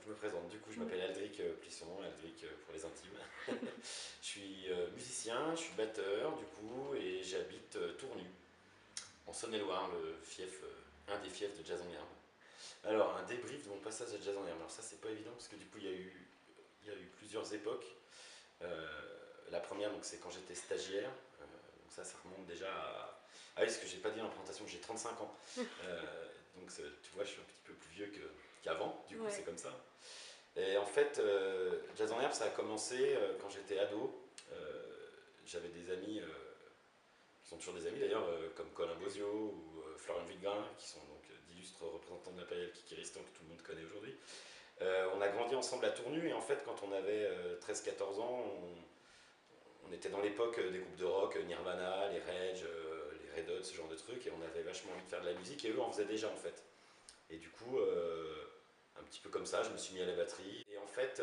faut que je me présente. Du coup, je m'appelle Aldric Plisson, Aldric pour les intimes. Je suis musicien, je suis batteur, du coup, et j'habite Tournu, en Saône-et-Loire, le fief, un des fiefs de Jazz en Herbe. Alors, un débrief de mon passage à Jazz en Herbe. Alors ça, c'est pas évident, parce que du coup, il y a eu plusieurs époques. Euh, la première, donc, c'est quand j'étais stagiaire. Donc ça remonte déjà à... Ah oui, ce que j'ai pas dit dans la présentation, j'ai 35 ans. Donc tu vois, je suis un petit peu plus vieux qu'avant, du coup, c'est Ouais. comme ça. Et en fait, Jazz en Herbe, ça a commencé quand j'étais ado. Euh, J'avais des amis, qui sont toujours des amis d'ailleurs, comme Colin Bozio ou Florian Villegrain, qui sont donc d'illustres représentants de l'impérial Kikiristan que tout le monde connaît aujourd'hui. On a grandi ensemble à Tournu, et en fait, quand on avait 13-14 ans, on était dans l'époque des groupes de rock, Nirvana, les Rage, les Red Hot, ce genre de trucs, et on avait vachement envie de faire de la musique, et eux en faisaient déjà en fait. Et du coup, un petit peu comme ça, je me suis mis à la batterie. Et en fait,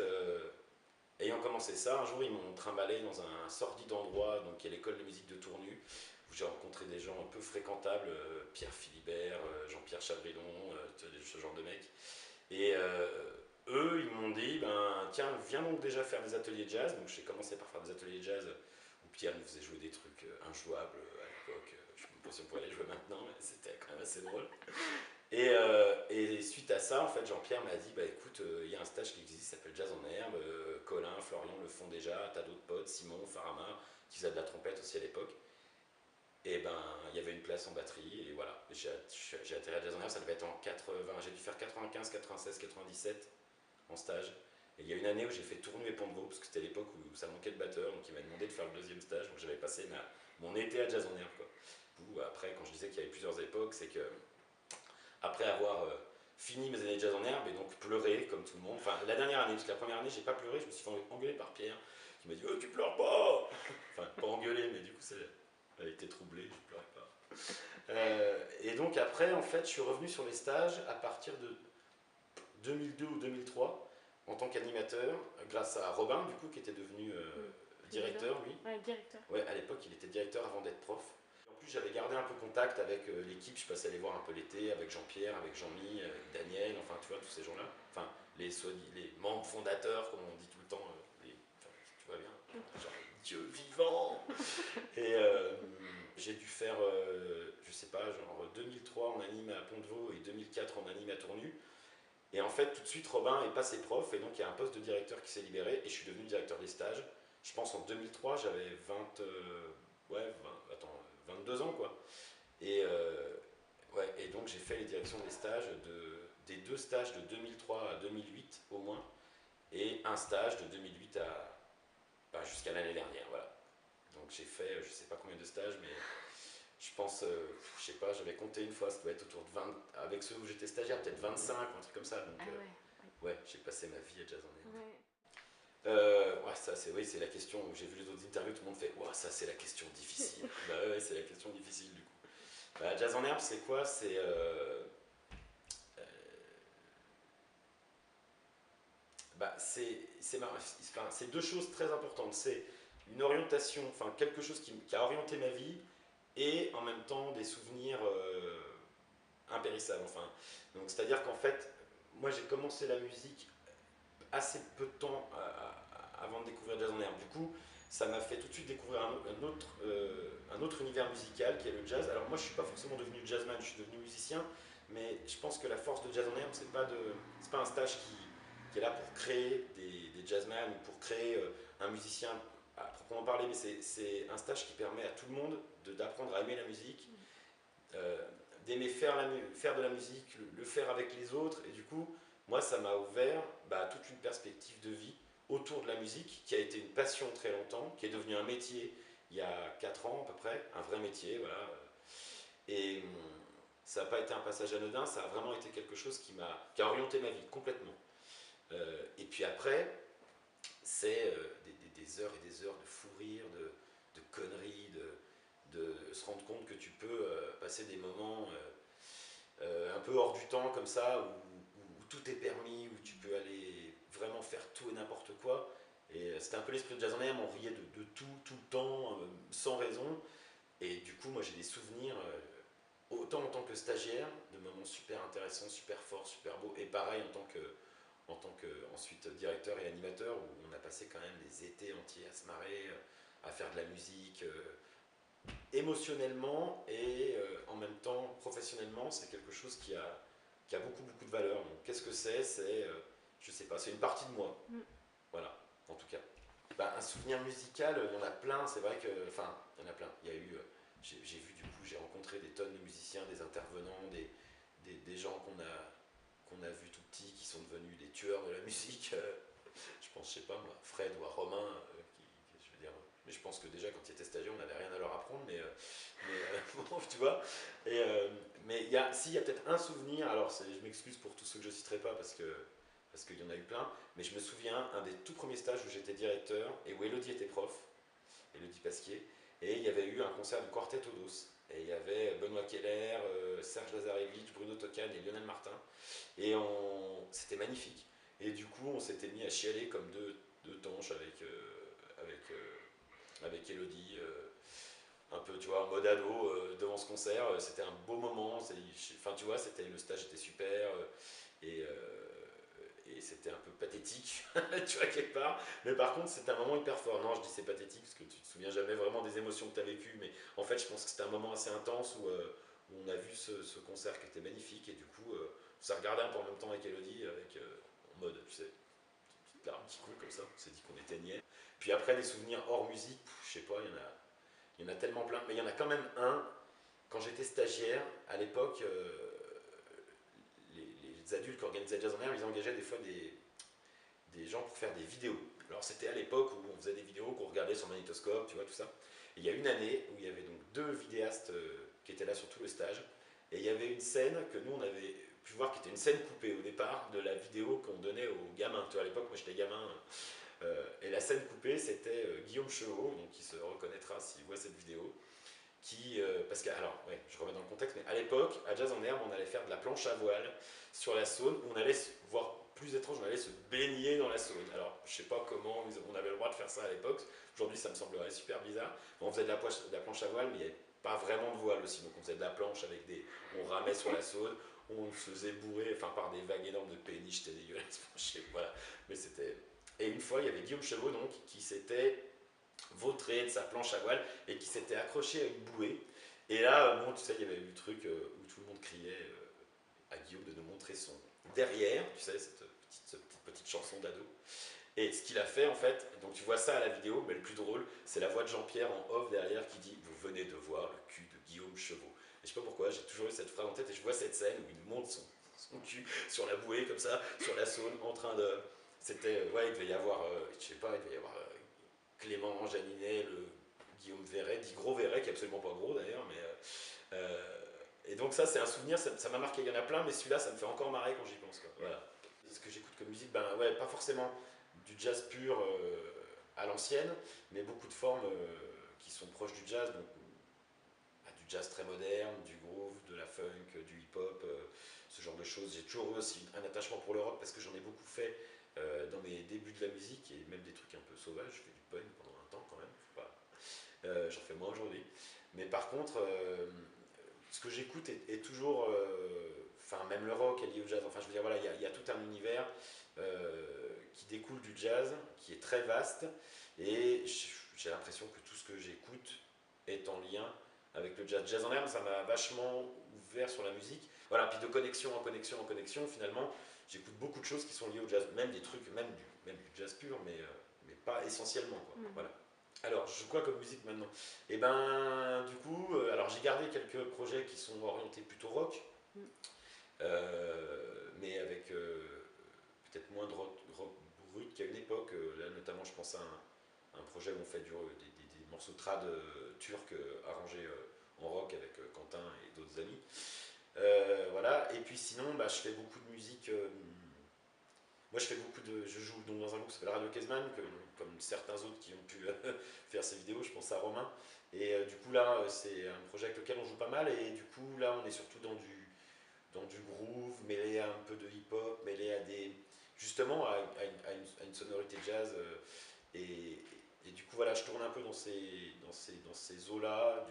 ayant commencé ça, un jour ils m'ont trimballé dans un sordide endroit, donc qui est l'école de musique de Tournu, où j'ai rencontré des gens un peu fréquentables, Pierre Philibert, Jean-Pierre Chabridon, ce genre de mecs. Et eux, ils m'ont dit, ben tiens, viens donc déjà faire des ateliers de jazz. Donc j'ai commencé par faire des ateliers de jazz où Pierre nous faisait jouer des trucs injouables à l'époque. Je ne sais pas si on pourrait les jouer maintenant, mais c'était quand même assez drôle. Et suite à ça, en fait, Jean-Pierre m'a dit, bah écoute, il y a un stage qui existe, qui s'appelle Jazz en Herbe. Colin, Florian le font déjà, t'as d'autres potes, Simon, Farama, qui faisait de la trompette aussi à l'époque. Et ben, il y avait une place en batterie, et voilà. J'ai atterri à Jazz en Herbe, ça devait être en 80, j'ai dû faire 95, 96, 97 en stage. Et il y a une année où j'ai fait Tournu et Pont-de-Vaux, parce que c'était l'époque où ça manquait de batteur, donc il m'a demandé de faire le deuxième stage, donc j'avais passé mon été à Jazz en Herbe, quoi. Ou après, quand je disais qu'il y avait plusieurs époques, c'est que après avoir fini mes années de Jazz en Herbe et donc pleuré comme tout le monde, enfin la dernière année, parce que la première année j'ai pas pleuré, je me suis fait engueuler par Pierre, qui m'a dit oh, tu pleures pas. Enfin, pas engueulé, mais du coup elle a été troublée, je pleurais pas. Et donc après, en fait, je suis revenu sur les stages à partir de 2002 ou 2003 en tant qu'animateur, grâce à Robin, du coup, qui était devenu Mm. directeur, lui. Ouais, directeur. Ouais, à l'époque, il était directeur avant d'être prof. En plus, j'avais gardé un peu contact avec l'équipe, je passais les voir un peu l'été, avec Jean-Pierre, avec Jean-Mi, avec Daniel, enfin, tu vois, tous ces gens-là. Enfin, les membres fondateurs, comme on dit tout le temps, enfin, tu vois bien, genre Dieu vivant. Et j'ai dû faire, je sais pas, genre 2003 en anime à Pont-de-Vaux et 2004 en anime à Tournu. Et en fait, tout de suite, Robin est passé prof, et donc il y a un poste de directeur qui s'est libéré, et je suis devenu directeur des stages. Je pense en 2003, j'avais 20, ouais, 20, attends, 22 ans, quoi. Et, ouais, et donc j'ai fait les directions des stages, des deux stages de 2003 à 2008 au moins, et un stage de 2008 bah, jusqu'à l'année dernière, voilà. Donc j'ai fait, je sais pas combien de stages, mais je pense, je sais pas, j'avais compté une fois, ça doit être autour de 20, avec ceux où j'étais stagiaire, peut-être 25, un truc comme ça. Donc, Ah ouais, ouais, j'ai passé ma vie à Jazz en Herbe. ouais. Ouais, ça, c'est oui, c'est la question où j'ai vu les autres interviews, tout le monde fait, ouais, ça, c'est la question difficile. Bah ouais, c'est la question difficile du coup. Bah, Jazz en Herbe, c'est quoi? C'est. Bah, c'est deux choses très importantes. C'est une orientation, enfin, quelque chose qui a orienté ma vie, et en même temps des souvenirs impérissables. Enfin, donc, c'est-à-dire qu'en fait, moi, j'ai commencé la musique assez peu de temps avant de découvrir Jazz en Herbe. Du coup, ça m'a fait tout de suite découvrir un autre univers musical qui est le jazz. Alors moi, je suis pas forcément devenu jazzman, je suis devenu musicien, mais je pense que la force de Jazz en Herbe, c'est pas un stage qui est là pour créer des jazzman ou pour créer un musicien à proprement parler, mais c'est un stage qui permet à tout le monde d'apprendre à aimer la musique, euh, d'aimer faire de la musique, le faire avec les autres, et du coup, moi, ça m'a ouvert toute une perspective de vie autour de la musique, qui a été une passion très longtemps, qui est devenu un métier il y a 4 ans à peu près, un vrai métier, voilà. Et ça n'a pas été un passage anodin, ça a vraiment été quelque chose qui a orienté ma vie complètement. Et puis après, c'est des heures et des heures de fou rire, de conneries, de se rendre compte que tu peux passer des moments un peu hors du temps comme ça, où tout est permis, où tu peux aller vraiment faire tout et n'importe quoi. Et c'était un peu l'esprit de Jazz en Herbe, on riait de tout, tout le temps, sans raison. Et du coup, moi j'ai des souvenirs, autant en tant que stagiaire, de moments super intéressants, super forts, super beaux, et pareil en tant en tant que ensuite directeur et animateur, où on a passé quand même des étés entiers à se marrer, à faire de la musique. Émotionnellement et en même temps professionnellement, c'est quelque chose qui a beaucoup beaucoup de valeur. Donc qu'est-ce que c'est je sais pas, c'est une partie de moi. Voilà, en tout cas. Bah, un souvenir musical, il y en a plein, c'est vrai que. Enfin, il y en a plein. Il y a eu. J'ai vu du coup, j'ai rencontré des tonnes de musiciens, des intervenants, des gens qu'on a vus tout petits, qui sont devenus des tueurs de la musique. Je pense, je sais pas moi, Fred ou à Romain, je veux dire. Mais je pense que déjà quand ils étaient stagiaires, on n'avait rien à leur apprendre, bon, tu vois. Mais s'il y a peut-être un souvenir, alors je m'excuse pour tous ceux que je citerai pas parce qu'il y en a eu plein, mais je me souviens un des tout premiers stages où j'étais directeur et où Elodie était prof, Elodie Pasquier, et il y avait eu un concert du Quartet Odos. Et il y avait Benoît Keller, Serge Lazarevitch, Bruno Tocan et Lionel Martin. Et c'était magnifique. Et du coup, on s'était mis à chialer comme deux tanches avec Elodie, un peu, tu vois, en mode ado devant ce concert. C'était un beau moment. Enfin, tu vois, le stage était super. Et, c'était un peu pathétique, tu vois, quelque part. Mais par contre, c'était un moment hyper fort. Non, je dis c'est pathétique parce que tu te souviens jamais vraiment des émotions que tu as vécues. Mais en fait, je pense que c'était un moment assez intense où on a vu ce concert qui était magnifique. Et du coup, on s'est regardé un peu en même temps avec Elodie, en mode, tu sais, une petite larme qui coule comme ça. On s'est dit qu'on était niais. Puis après, des souvenirs hors musique, je sais pas, il y en a tellement plein. Mais il y en a quand même un, quand j'étais stagiaire, à l'époque, les adultes qui organisaient Jazz en Air, ils engageaient des fois des gens pour faire des vidéos. Alors c'était à l'époque où on faisait des vidéos qu'on regardait sur magnétoscope, tu vois, tout ça. Et il y a une année où il y avait donc deux vidéastes qui étaient là sur tout le stage. Et il y avait une scène que nous on avait pu voir qui était une scène coupée au départ de la vidéo qu'on donnait aux gamins. Tu vois, à l'époque, moi j'étais gamin. Et la scène coupée, c'était Guillaume Chevaux, donc qui se reconnaîtra s'il voit cette vidéo. Parce que, alors, ouais, je remets dans le contexte, mais à l'époque, à Jazz en Herbe, on allait faire de la planche à voile sur la Saône, où on allait, voire plus étrange, on allait se baigner dans la Saône. Alors, je sais pas comment on avait le droit de faire ça à l'époque, aujourd'hui ça me semblerait super bizarre. On faisait de la planche à voile, mais il n'y avait pas vraiment de voile aussi, donc on faisait de la planche on ramait sur la Saône, on se faisait bourrer, enfin par des vagues énormes de péniches, c'était dégueulasse, je sais, voilà. Mais c'était. Et une fois, il y avait Guillaume Chevaux, donc, qui s'était vautré de sa planche à voile et qui s'était accroché à une bouée. Et là, bon, tu sais, il y avait eu le truc où tout le monde criait à Guillaume de nous montrer son derrière, tu sais, cette petite chanson d'ado. Et ce qu'il a fait, en fait, donc tu vois ça à la vidéo, mais le plus drôle, c'est la voix de Jean-Pierre en off derrière qui dit « Vous venez de voir le cul de Guillaume Chevaux ». Et je sais pas pourquoi, j'ai toujours eu cette phrase en tête et je vois cette scène où il monte son cul sur la bouée, comme ça, sur la Saône, en train de... C'était, ouais, il devait y avoir, je sais pas, il devait y avoir Clément Janinet, le Guillaume Verret, dit Gros Verret, qui est absolument pas gros d'ailleurs, et donc ça c'est un souvenir, ça m'a marqué, il y en a plein, mais celui-là ça me fait encore marrer quand j'y pense, quoi. Voilà. Ce que j'écoute comme musique, ben ouais, pas forcément du jazz pur à l'ancienne, mais beaucoup de formes qui sont proches du jazz, donc du jazz très moderne, du groove, de la funk, du hip-hop, ce genre de choses. J'ai toujours eu aussi un attachement pour le rock parce que j'en ai beaucoup fait dans mes débuts de la musique et même des trucs un peu sauvages. Je fais du punk pendant un temps quand même, j'en fais moins aujourd'hui. Mais par contre, ce que j'écoute est toujours, enfin même le rock est lié au jazz. Enfin je veux dire voilà, il y a tout un univers qui découle du jazz, qui est très vaste, et j'ai l'impression que tout ce que j'écoute est en lien avec le jazz. Jazz en herbe, ça m'a vachement ouvert sur la musique. Voilà, puis de connexion en connexion en connexion, finalement, j'écoute beaucoup de choses qui sont liées au jazz, même des trucs, même du jazz pur, mais pas essentiellement, quoi. Voilà. Alors, je joue quoi comme musique maintenant? Et ben, du coup, alors j'ai gardé quelques projets qui sont orientés plutôt rock, mais avec peut-être moins de rock brut qu'à une époque. Là, notamment, je pense à un projet où on fait des morceaux de trad turcs arrangés en rock avec Quentin et d'autres amis. Voilà. Et puis sinon, bah, je fais beaucoup de musique. Moi, je joue donc dans un groupe qui s'appelle Radio Kezman, comme certains autres qui ont pu faire ces vidéos. Je pense à Romain. Et du coup, là, c'est un projet avec lequel on joue pas mal. Et du coup, là, on est surtout dans du groove, mêlé à un peu de hip-hop, mêlé à justement à une sonorité jazz. Et du coup, voilà, je tourne un peu dans ces eaux-là,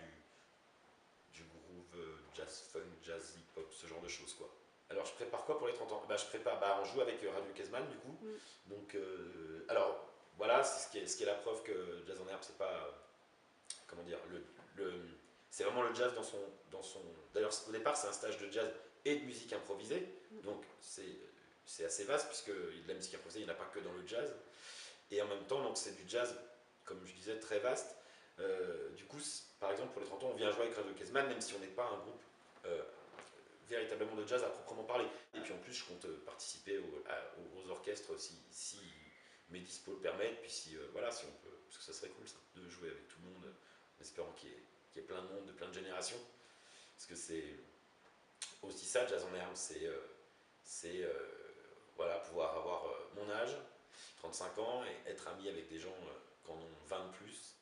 du groove, jazz funk, jazz hip-hop, ce genre de choses, quoi. Alors, je prépare quoi pour les 30 ans? Bah, je prépare, on joue avec Radio Kesman, du coup. Mm. Donc, alors, voilà, c'est ce qui est la preuve que Jazz en herbe, c'est pas, comment dire, le, c'est vraiment le jazz dans son. D'ailleurs, au départ, c'est un stage de jazz et de musique improvisée. Donc, c'est assez vaste, puisque de la musique improvisée, il n'y en a pas que dans le jazz. Et en même temps, donc, c'est du jazz, comme je disais, très vaste. Du coup, par exemple, pour les 30 ans, on vient jouer avec Radio Kesman, même si on n'est pas un groupe euh, véritablement de jazz à proprement parler. Et puis en plus, je compte participer aux orchestres si mes dispos le permettent, puis si, voilà, si on peut, parce que ça serait cool ça, de jouer avec tout le monde, en espérant qu'il y ait plein de monde, de plein de générations. Parce que c'est aussi ça, Jazz en herbe, c'est voilà, pouvoir avoir mon âge, 35 ans, et être ami avec des gens qui en ont 20 de plus,